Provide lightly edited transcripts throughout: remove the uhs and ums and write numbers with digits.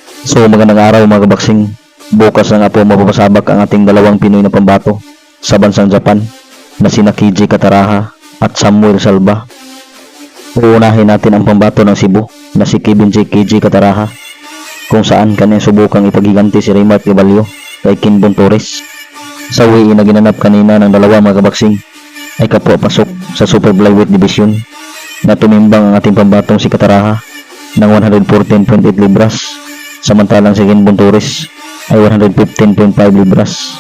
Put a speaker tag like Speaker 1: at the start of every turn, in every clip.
Speaker 1: So magandang araw mga kabaksing. Bukas na nga po mapapasabak ang ating dalawang Pinoy na pambato sa bansang Japan na sina Keiji Kataraha at Samuel Salva. Uunahin natin ang pambato ng Cebu na si Kevin J. Keiji Kataraha, kung saan kanyang subukang ipaghiganti si Raymart Evalio kay Kinbon Torres. Sa weigh-in na ginanap kanina ng dalawa mga kabaksing ay kapwa-pasok sa Super Flyweight Division na tumimbang ang ating pambatong si Kataraha ng 114.8 libras, samantalang si Kinbon Torres ay 115.5 libras.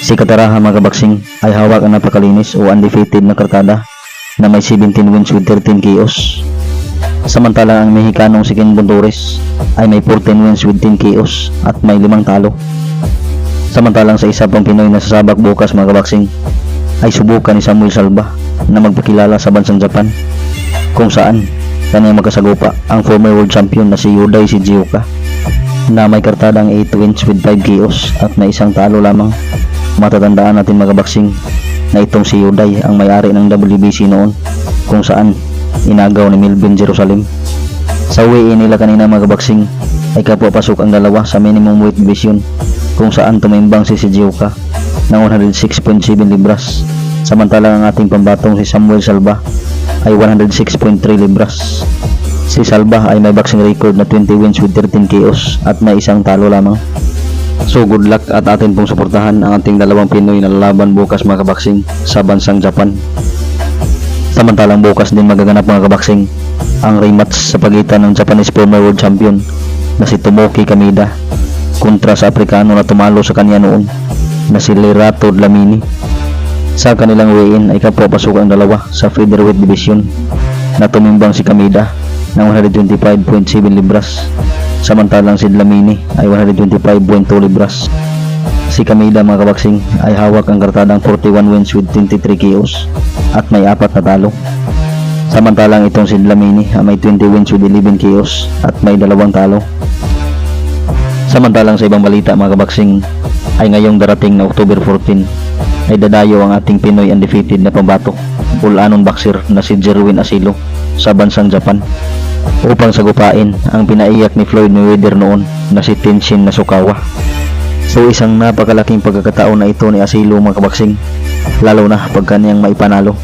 Speaker 1: Si Kataraha mga kabaksing ay hawak ang napakalinis o undefeated na kartada na may 17 wins with 13 KOs. Samantalang ang Mexicanong si Kinbon Torres ay may 14 wins with 10 KOs at may 5 talo. Samantalang sa isa pang Pinoy na sasabak bukas mga kabaksing ay subukan ni Samuel Salva na magpakilala sa bansang Japan, kung saan kanyang magkasagupa ang former world champion na si Yodai Shigeoka na may kartadang 8 wins with 5 KOs at may 1 talo lamang. Matatandaan natin mga kabaksing na itong si Yodai ang may-ari ng WBC noon, kung saan inagaw ni Melvin Jerusalem. Sa weigh-in nila kanina mga kabaksing ay kapwa-pasok ang dalawa sa minimum weight division, kung saan tumimbang si Shigeoka ng 106.7 libras, samantalang ang ating pambatong si Samuel Salva ay 106.3 libras. Si Salva ay may boxing record na 20 wins with 13 KOs at may 1 talo lamang. So good luck at atin pong suportahan ang ating dalawang Pinoy na lalaban bukas mga kabaksing sa bansang Japan. Samantalang bukas din magaganap mga kabaksing ang rematch sa pagitan ng Japanese former world champion na si Tomoki Kameda kontra sa Aprikano na tumalo sa kanya noon na si Lerato Dlamini. Sa kanilang weigh-in ay kapwa-pasok ang dalawa sa featherweight division na tumimbang si Kameda ng 125.7 libras, samantalang si Dlamini ay 125.2 libras. Si Kameda mga kabaksing ay hawak ang kartadang 41 wins with 23 KOs at may 4 na talo, samantalang itong si Dlamini ay may 20 wins with 11 KOs at may 2 talo. Samantalang sa ibang balita mga kabaksing ay ngayong darating na October 14 ay dadayo ang ating Pinoy undefeated na pambato full-anon boxer na si Jerwin Asilo sa bansang Japan upang sagupain ang pinaiyak ni Floyd Mayweather noon na si Tenshin Nasukawa. So isang napakalaking pagkakataon na ito ni Asilo mga kabaksing, lalo na pag kanyang maipanalo,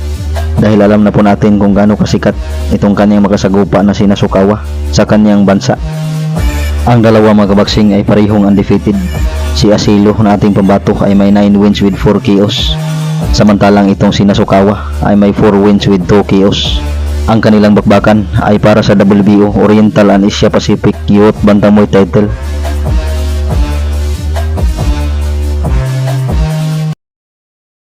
Speaker 1: dahil alam na po natin kung gaano kasikat itong kanyang makasagupa na si Nasukawa sa kanyang bansa. Ang dalawa mga kabaksing ay parehong undefeated. Si Asilo na ating pambato ay may 9 wins with 4 KOs, samantalang itong si Nasukawa ay may 4 wins with 2 KOs. Ang kanilang bakbakan ay para sa WBO Oriental and Asia Pacific Youth Bantamweight title